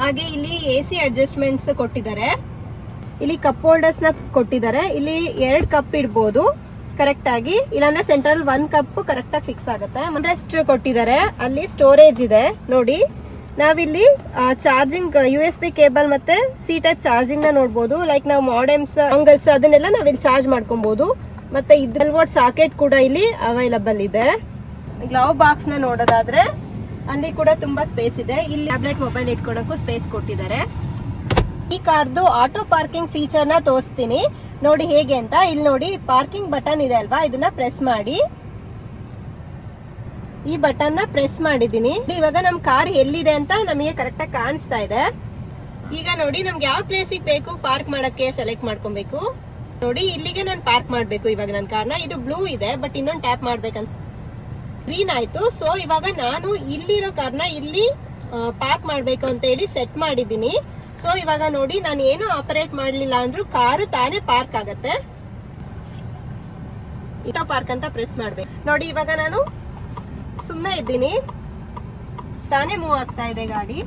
ಹಾಗೆ ಇಲ್ಲಿ AC ಅಡ್ಜಸ್ಟ್ಮೆಂಟ್ಸ್ ಕೊಟ್ಟಿದ್ದಾರೆ. ಇಲ್ಲಿ ಕಪ್ ಹೋಲ್ಡರ್ಸ್ ನ ಕೊಟ್ಟಿದ್ದಾರೆ. ಇಲ್ಲಿ 2 ಕಪ್ ಇಡ್ಬೋದು ಕರೆಕ್ಟ್ ಆಗಿ, ಇಲ್ಲಾಂದ್ರೆ ಸೆಂಟ್ರಲ್ 1 ಕಪ್ ಕರೆಕ್ಟ್ ಆಗಿ ಫಿಕ್ಸ್ ಆಗುತ್ತೆ. ರೆಸ್ಟ್ ಕೊಟ್ಟಿದ್ದಾರೆ. ಅಲ್ಲಿ ಸ್ಟೋರೇಜ್ ಇದೆ ನೋಡಿ. ನಾವಿಲ್ಲಿ ಚಾರ್ಜಿಂಗ್ USB ಕೇಬಲ್ ಮತ್ತೆ C ಟೈಪ್ ಚಾರ್ಜಿಂಗ್ ನ ನೋಡಬಹುದು. ಲೈಕ್ ನಾವು ಮಾಡೆಮ್ಸ್ ಆಂಗಲ್ಸ್ ಅದನ್ನೆಲ್ಲ ನಾವಿಲ್ಲಿ ಚಾರ್ಜ್ ಮಾಡ್ಕೊಬಹುದು. ಮತ್ತೆ ಇದ್ರಲ್ಲಿ ವಾಟ್ ಸಾಕೆಟ್ ಕೂಡ ಇಲ್ಲಿ ಅವೈಲಬಲ್ ಇದೆ. ಗ್ಲೌ ಬಾಕ್ಸ್ ನ ನೋಡೋದಾದ್ರೆ ಅಲ್ಲಿ ಕೂಡ ತುಂಬಾ ಸ್ಪೇಸ್ ಇದೆ. ಇಲ್ಲಿ ಟ್ಯಾಬ್ಲೆಟ್ ಮೊಬೈಲ್ ಇಟ್ಕೊಳಕ್ಕೂ ಸ್ಪೇಸ್ ಕೊಟ್ಟಿದ್ದಾರೆ. ಈ ಕಾರ್ದು ಆಟೋ ಪಾರ್ಕಿಂಗ್ ಫೀಚರ್ ನ ತೋರಿಸ್ತೀನಿ ನೋಡಿ ಹೇಗೆ ಅಂತ. ಇಲ್ಲಿ ನೋಡಿ ಪಾರ್ಕಿಂಗ್ ಬಟನ್ ಇದೆ ಅಲ್ವಾ, ಇದನ್ನ ಪ್ರೆಸ್ ಮಾಡಿ. ಈ ಬಟನ್ ನ ಪ್ರೆಸ್ ಮಾಡಿದೀನಿ. ಇವಾಗ ನಮ್ ಕಾರ್ ಎಲ್ಲಿದೆ ಅಂತ ನಮಗೆ ಕರೆಕ್ಟ್ ಆಗಿ ಕಾಣಿಸ್ತಾ ಇದೆ. ಈಗ ನೋಡಿ ನಮ್ಗೆ ಯಾವ ಪ್ಲೇಸ್ ಬೇಕು ಪಾರ್ಕ್ ಮಾಡಕ್ಕೆ ಸೆಲೆಕ್ಟ್ ಮಾಡ್ಕೊಬೇಕು. ನೋಡಿ ಇಲ್ಲಿಗೆ ನಾನು ಪಾರ್ಕ್ ಮಾಡ್ಬೇಕು ಇವಾಗ ನನ್ನ ಕಾರ್ನ. ಇದು ಬ್ಲೂ ಇದೆ, ಬಟ್ ಇನ್ನೊಂದು ಟ್ಯಾಪ್ ಮಾಡ್ಬೇಕಂತ ಗ್ರೀನ್ ಆಯ್ತು. ಸೊ ಇವಾಗ ನಾನು ಇಲ್ಲಿರೋ ಕಾರ್ನ ಇಲ್ಲಿ ಪಾರ್ಕ್ ಮಾಡ್ಬೇಕು ಅಂತ ಹೇಳಿ ಸೆಟ್ ಮಾಡಿದೀನಿ. ಸೊ ಇವಾಗ ನೋಡಿ ನಾನು ಏನು ಆಪರೇಟ್ ಮಾಡ್ಲಿಲ್ಲ ಅಂದ್ರೂ ಕಾರು ತಾನೇ ಪಾರ್ಕ್ ಆಗತ್ತೆ. ಆಟೋ ಪಾರ್ಕ್ ಅಂತ ಪ್ರೆಸ್ ಮಾಡ್ಬೇಕು ನೋಡಿ. ಇವಾಗ ನಾನು ಸುಮ್ಮನೆ ಇದ್ದೀನಿ, ತಾನೇ ಮೂವ್ ಆಗ್ತಾ ಇದೆ ಗಾಡಿ.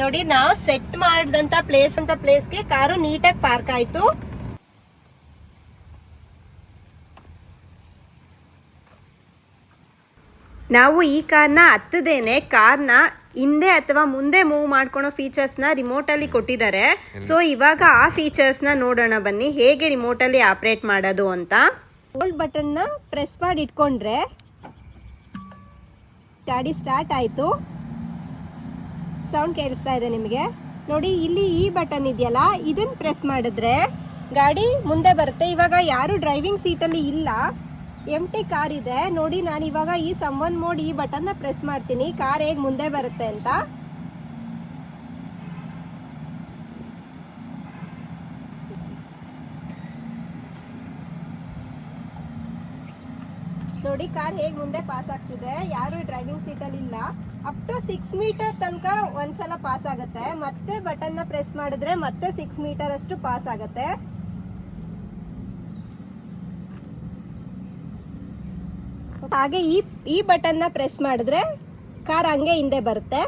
ನೋಡಿ ನಾವು ಸೆಟ್ ಮಾಡಿದಂತ ಪ್ಲೇಸ್ಗೆ ಕಾರು ನೀಟಾಗಿ ಪಾರ್ಕ್ ಆಯ್ತು. ನಾವು ಈ ಕಾರ್ನ ಹತ್ತದೇನೆ ಕಾರ್ನ ಹಿಂದೆ ಅಥವಾ ಮುಂದೆ ಮೂವ್ ಮಾಡ್ಕೊಳೋ ಫೀಚರ್ಸ್ ನ ರಿಮೋಟ್ ಅಲ್ಲಿ ಕೊಟ್ಟಿದ್ದಾರೆ. ಸೊ ಇವಾಗ ಆ ಫೀಚರ್ಸ್ ನ ನೋಡೋಣ ಬನ್ನಿ, ಹೇಗೆ ರಿಮೋಟ್ ಅಲ್ಲಿ ಆಪರೇಟ್ ಮಾಡೋದು ಅಂತ. ಹೋಲ್ಡ್ ಬಟನ್ ನ ಪ್ರೆಸ್ ಮಾಡಿ ಇಟ್ಕೊಂಡ್ರೆ ಗಾಡಿ ಸ್ಟಾರ್ಟ್ ಆಯ್ತು. ಸೌಂಡ್ ಕೇಳಿಸ್ತಾ ಇದೆ ನಿಮಗೆ ನೋಡಿ. ಇಲ್ಲಿ ಈ ಬಟನ್ ಇದೆಯಲ್ಲ, ಇದನ್ನ ಪ್ರೆಸ್ ಮಾಡಿದ್ರೆ ಗಾಡಿ ಮುಂದೆ ಬರುತ್ತೆ. ಇವಾಗ ಯಾರು ಡ್ರೈವಿಂಗ್ ಸೀಟಲ್ಲಿ ಇಲ್ಲ, ಎಂಟಿ ಕಾರ್ ಇದೆ ನೋಡಿ. ನಾನು ಇವಾಗ ಈ ಸಂವನ್ ಮೋಡ್ ಈ ಬಟನ್ ನ ಪ್ರೆಸ್ ಮಾಡ್ತೀನಿ, ಕಾರ್ ಹೇಗೆ ಮುಂದೆ ಬರುತ್ತೆ ಅಂತ. ನೋಡಿ ಕಾರ್ ಹೇಗೆ ಮುಂದೆ ಪಾಸ್ ಆಗ್ತಿದೆ. ಯಾರು ಡ್ರೈವಿಂಗ್ ಸೀಟಲ್ಲಿ ಇಲ್ಲ. ಅಪ್ ಟು 6 ಮೀಟರ್ ತನಕ ಒಂದ್ಸಲ ಪಾಸ್ ಆಗುತ್ತೆ. ಮತ್ತೆ ಬಟನ್ ನ ಪ್ರೆಸ್ ಮಾಡಿದ್ರೆ ಮತ್ತೆ 6 ಮೀಟರ್ ಅಷ್ಟು ಪಾಸ್ ಆಗುತ್ತೆ. ಹಾಗೆ ಈ ಬಟನ್ ನ ಪ್ರೆಸ್ ಮಾಡಿದ್ರೆ ಕಾರ್ ಹಂಗೆ ಹಿಂದೆ ಬರುತ್ತೆ.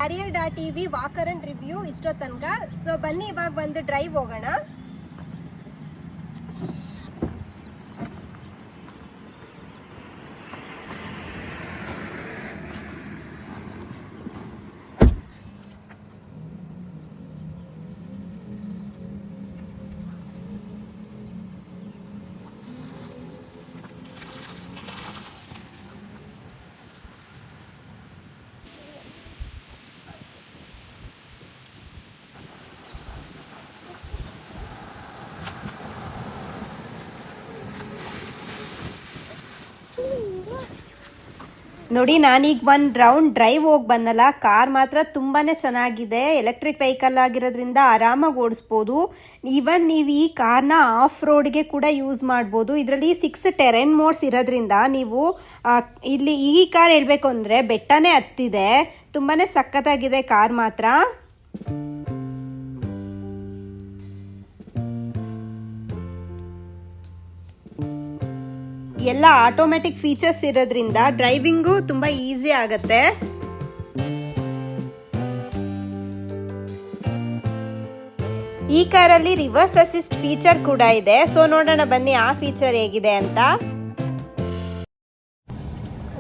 Harrier.ev ವಾಕರ್ ಅಂಡ್ ರಿವ್ಯೂ ಇಷ್ಟೋ ತನಕ. ಸೊ ಬನ್ನಿ ಇವಾಗ ಒಂದು ಡ್ರೈವ್ ಹೋಗೋಣ. ನೋಡಿ ನಾನೀಗ ಒಂದು ರೌಂಡ್ ಡ್ರೈವ್ ಹೋಗಿ ಬಂದಲ್ಲ, ಕಾರ್ ಮಾತ್ರ ತುಂಬಾ ಚೆನ್ನಾಗಿದೆ. ಎಲೆಕ್ಟ್ರಿಕ್ ವೆಹಿಕಲ್ ಆಗಿರೋದ್ರಿಂದ ಆರಾಮಾಗಿ ಓಡಿಸ್ಬೋದು. ಈವನ್ ನೀವು ಈ ಕಾರ್ನ ಆಫ್ ರೋಡ್ಗೆ ಕೂಡ ಯೂಸ್ ಮಾಡ್ಬೋದು. ಇದರಲ್ಲಿ 6 ಟೆರೆನ್ ಮೋಡ್ಸ್ ಇರೋದ್ರಿಂದ ನೀವು ಇಲ್ಲಿ ಈ ಕಾರ್ ಹೇಳ್ಬೇಕು ಅಂದರೆ ಬೆಟ್ಟನೇ ಹತ್ತಿದೆ. ತುಂಬಾ ಸಖತ್ತಾಗಿದೆ ಕಾರ್ ಮಾತ್ರ. ಎಲ್ಲ ಆಟೋಮ್ಯಾಟಿಕ್ ಫೀಚರ್ಸ್ ಇರೋದ್ರಿಂದ ಡ್ರೈವಿಂಗು ತುಂಬಾ ಈಸಿ ಆಗತ್ತೆ. ಈ ಕಾರಲ್ಲಿ ರಿವರ್ಸ್ ಅಸಿಸ್ಟ್ ಫೀಚರ್ ಕೂಡ ಇದೆ. ಸೊ ನೋಡೋಣ ಬನ್ನಿ ಆ ಫೀಚರ್ ಹೇಗಿದೆ ಅಂತ.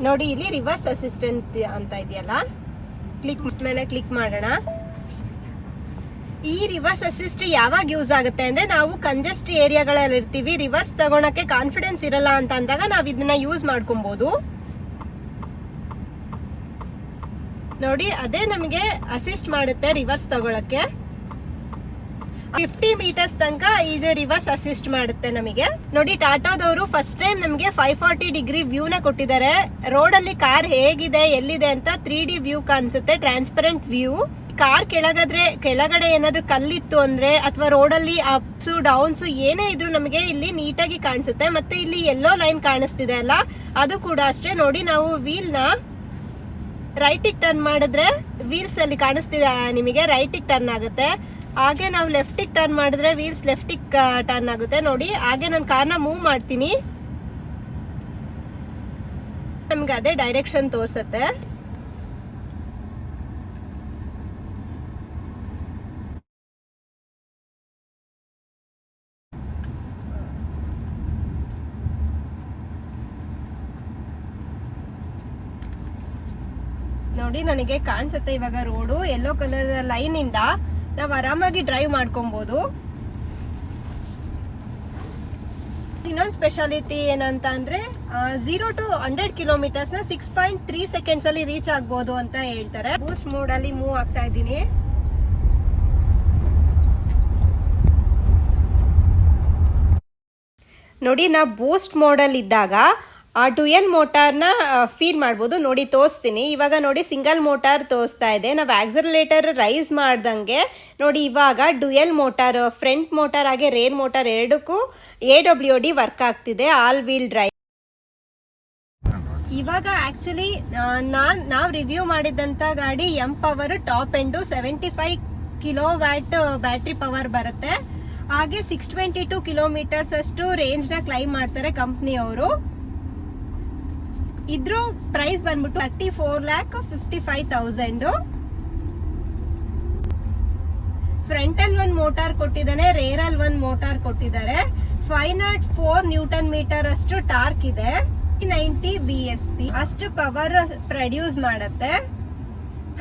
ನೋಡಿ ಇಲ್ಲಿ ರಿವರ್ಸ್ ಅಸಿಸ್ಟೆಂಟ್ ಅಂತ ಇದೆಯಲ್ಲ, ಕ್ಲಿಕ್ ಮೇಲೆ ಕ್ಲಿಕ್ ಮಾಡೋಣ. ಈ ರಿವರ್ಸ್ ಅಸಿಸ್ಟ್ ಯಾವಾಗ ಯೂಸ್ ಆಗುತ್ತೆ ಅಂದ್ರೆ ನಾವು ಕಂಜೆಸ್ಟ್ ಏರಿಯಾಗಳಲ್ಲಿ ಇರ್ತೀವಿ, ರಿವರ್ಸ್ ತಗೊಳಕ್ಕೆ ಕಾನ್ಫಿಡೆನ್ಸ್ ಇರಲ್ಲ ಅಂತ ಅಂದಾಗ ನಾವು ಇದನ್ನ ಯೂಸ್ ಮಾಡ್ಕೊಬಹುದು. ನೋಡಿ ಅದೇ ನಮಗೆ ಅಸಿಸ್ಟ್ ಮಾಡುತ್ತೆ ರಿವರ್ಸ್ ತಗೊಳಕ್ಕೆ. 50 ಮೀಟರ್ಸ್ ತನಕ ಇದು ರಿವರ್ಸ್ ಅಸಿಸ್ಟ್ ಮಾಡುತ್ತೆ ನಮಗೆ. ನೋಡಿ ಟಾಟಾದವರು ಫಸ್ಟ್ ಟೈಮ್ ನಮಗೆ 540 ಡಿಗ್ರಿ ವ್ಯೂ ನ ಕೊಟ್ಟಿದ್ದಾರೆ. ರೋಡ್ ಅಲ್ಲಿ ಕಾರ್ ಹೇಗಿದೆ ಎಲ್ಲಿದೆ ಅಂತ 3D ವ್ಯೂ ಕಾಣಿಸುತ್ತೆ, ಟ್ರಾನ್ಸ್ಪರೆಂಟ್ ವ್ಯೂ. ಕಾರ್ ಕೆಳಗಡೆ ಏನಾದ್ರೂ ಕಲ್ಲಿತ್ತು ಅಂದ್ರೆ ಅಥವಾ ರೋಡ್ ಅಲ್ಲಿ ಅಪ್ಸ್ ಡೌನ್ಸ್ ಏನೇ ಇದ್ರು ನಮಗೆ ಇಲ್ಲಿ ನೀಟಾಗಿ ಕಾಣಿಸುತ್ತೆ. ಮತ್ತೆ ಇಲ್ಲಿ ಯೆಲ್ಲೋ ಲೈನ್ ಕಾಣಿಸ್ತಿದೆ ಅಲ್ಲ, ಅದು ಕೂಡ ಅಷ್ಟೇ. ನೋಡಿ ನಾವು ವೀಲ್ ನ ರೈಟ್ ಟರ್ನ್ ಮಾಡಿದ್ರೆ ವೀಲ್ಸ್ ಅಲ್ಲಿ ಕಾಣಿಸ್ತಿದೆ ನಿಮಗೆ, ರೈಟ್ ಟರ್ನ್ ಆಗುತ್ತೆ. ಹಾಗೆ ನಾವು ಲೆಫ್ಟ್ ಟರ್ನ್ ಮಾಡಿದ್ರೆ ವೀಲ್ಸ್ ಲೆಫ್ಟ್ ಟರ್ನ್ ಆಗುತ್ತೆ. ನೋಡಿ ಹಾಗೆ ನಾನು ಕಾರ್ನ ಮೂವ್ ಮಾಡ್ತೀನಿ, ನಮ್ಗೆ ಅದೇ ಡೈರೆಕ್ಷನ್ ತೋರಿಸುತ್ತೆ. ನೋಡಿ ನನಗೆ ಕಾಣಿಸುತ್ತೆ ಇವಾಗ ರೋಡು ಯೆಲ್ಲೋ ಕಲರ್ ಲೈನ್ ಇಂದ ನಾವು ಆರಾಮಾಗಿ ಡ್ರೈವ್ ಮಾಡ್ಕೊಬಹುದು. ಇನ್ನೊಂದು ಸ್ಪೆಷಾಲಿಟಿ ಏನಂತ ಅಂದ್ರೆ 0 to 100 ಕಿಲೋಮೀಟರ್ಸ್ ನ 6.3 ಸೆಕೆಂಡ್ಸ್ ಅಲ್ಲಿ ರೀಚ್ ಆಗ್ಬಹುದು ಅಂತ ಹೇಳ್ತಾರೆ. ಬೂಸ್ಟ್ ಮೋಡ್ ಅಲ್ಲಿ ಮೂವ್ ಆಗ್ತಾ ಇದ್ದೀನಿ. ನೋಡಿ ನಾ ಬೂಸ್ಟ್ ಮೋಡ್ ಅಲ್ಲಿ ಇದ್ದಾಗ ಆ ಡ್ಯುಯಲ್ ಮೋಟಾರ್ನ ಫೀಲ್ ಮಾಡ್ಬೋದು. ನೋಡಿ ತೋರಿಸ್ತೀನಿ. ಇವಾಗ ನೋಡಿ ಸಿಂಗಲ್ ಮೋಟಾರ್ ತೋರಿಸ್ತಾ ಇದೆ. ನಾವು ಆಕ್ಸಲರೇಟರ್ ರೈಸ್ ಮಾಡ್ದಂಗೆ ನೋಡಿ ಇವಾಗ ಡ್ಯುಯಲ್ ಮೋಟಾರ್, ಫ್ರಂಟ್ ಮೋಟಾರ್ ಹಾಗೆ ರೇರ್ ಮೋಟಾರ್ ಎರಡಕ್ಕೂ AWD ವರ್ಕ್ ಆಗ್ತಿದೆ, ಆಲ್ ವೀಲ್ ಡ್ರೈವ್. ಇವಾಗ ಆಕ್ಚುಲಿ ನಾವು ರಿವ್ಯೂ ಮಾಡಿದಂತ ಗಾಡಿ M-Power top end 75 kilowatt battery power ಬರುತ್ತೆ. ಹಾಗೆ 622 ಕಿಲೋಮೀಟರ್ಸ್ ಅಷ್ಟು ರೇಂಜ್ ನ ಕ್ಲೈಮ್ ಮಾಡ್ತಾರೆ ಕಂಪ್ನಿಯವರು. ಇದ್ರ ಪ್ರೈಸ್ ಬಂದ್ಬಿಟ್ಟು 34,55,000. ಫ್ರಂಟಲ್ ಒಂದು ಮೋಟಾರ್ ಕೊಟ್ಟಿದ್ದಾನೆ, ರೇರಲ್ಲಿ ಒಂದು ಮೋಟಾರ್ ಕೊಟ್ಟಿದ್ದಾರೆ. 504 ನ್ಯೂಟನ್ ಮೀಟರ್ ಅಷ್ಟು ಟಾರ್ಕ್ ಇದೆ, 90 BSP ಅಷ್ಟು ಪವರ್ ಪ್ರೊಡ್ಯೂಸ್ ಮಾಡುತ್ತೆ.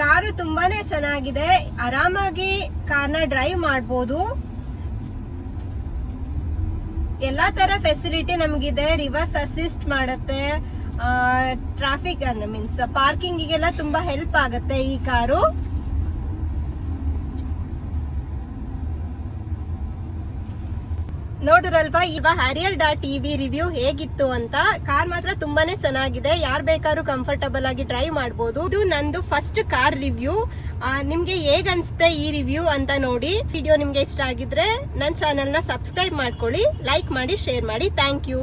ಕಾರು ತುಂಬಾನೇ ಚೆನ್ನಾಗಿದೆ, ಆರಾಮಾಗಿ ಕಾರ್ನ ಡ್ರೈವ್ ಮಾಡಬಹುದು. ಎಲ್ಲಾ ತರ ಫೆಸಿಲಿಟಿ ನಮಗಿದೆ. ರಿವರ್ಸ್ ಅಸಿಸ್ಟ್ ಮಾಡುತ್ತೆ, ಟ್ರಾಫಿಕ್ ಮೀನ್ಸ್ ಪಾರ್ಕಿಂಗಿಗೆಲ್ಲ ತುಂಬಾ ಹೆಲ್ಪ್ ಆಗುತ್ತೆ ಈ ಕಾರು. ನೋಡಿರಲ್ವಾ ಇವಾಗ Harrier.ev ರಿವ್ಯೂ ಹೇಗಿತ್ತು ಅಂತ. ಕಾರ್ ಮಾತ್ರ ತುಂಬಾನೇ ಚೆನ್ನಾಗಿದೆ, ಯಾರು ಬೇಕಾದ್ರೂ ಕಂಫರ್ಟಬಲ್ ಆಗಿ ಡ್ರೈವ್ ಮಾಡಬಹುದು. ಇದು ನಂದು ಫಸ್ಟ್ ಕಾರ್ ರಿವ್ಯೂ. ನಿಮ್ಗೆ ಹೇಗ್ ಅನ್ಸುತ್ತೆ ಈ ರಿವ್ಯೂ ಅಂತ ನೋಡಿ. ವಿಡಿಯೋ ನಿಮ್ಗೆ ಇಷ್ಟ ಆಗಿದ್ರೆ ನನ್ನ ಚಾನೆಲ್ ನ ಸಬ್ಸ್ಕ್ರೈಬ್ ಮಾಡ್ಕೊಳ್ಳಿ, ಲೈಕ್ ಮಾಡಿ, ಶೇರ್ ಮಾಡಿ. Thank you.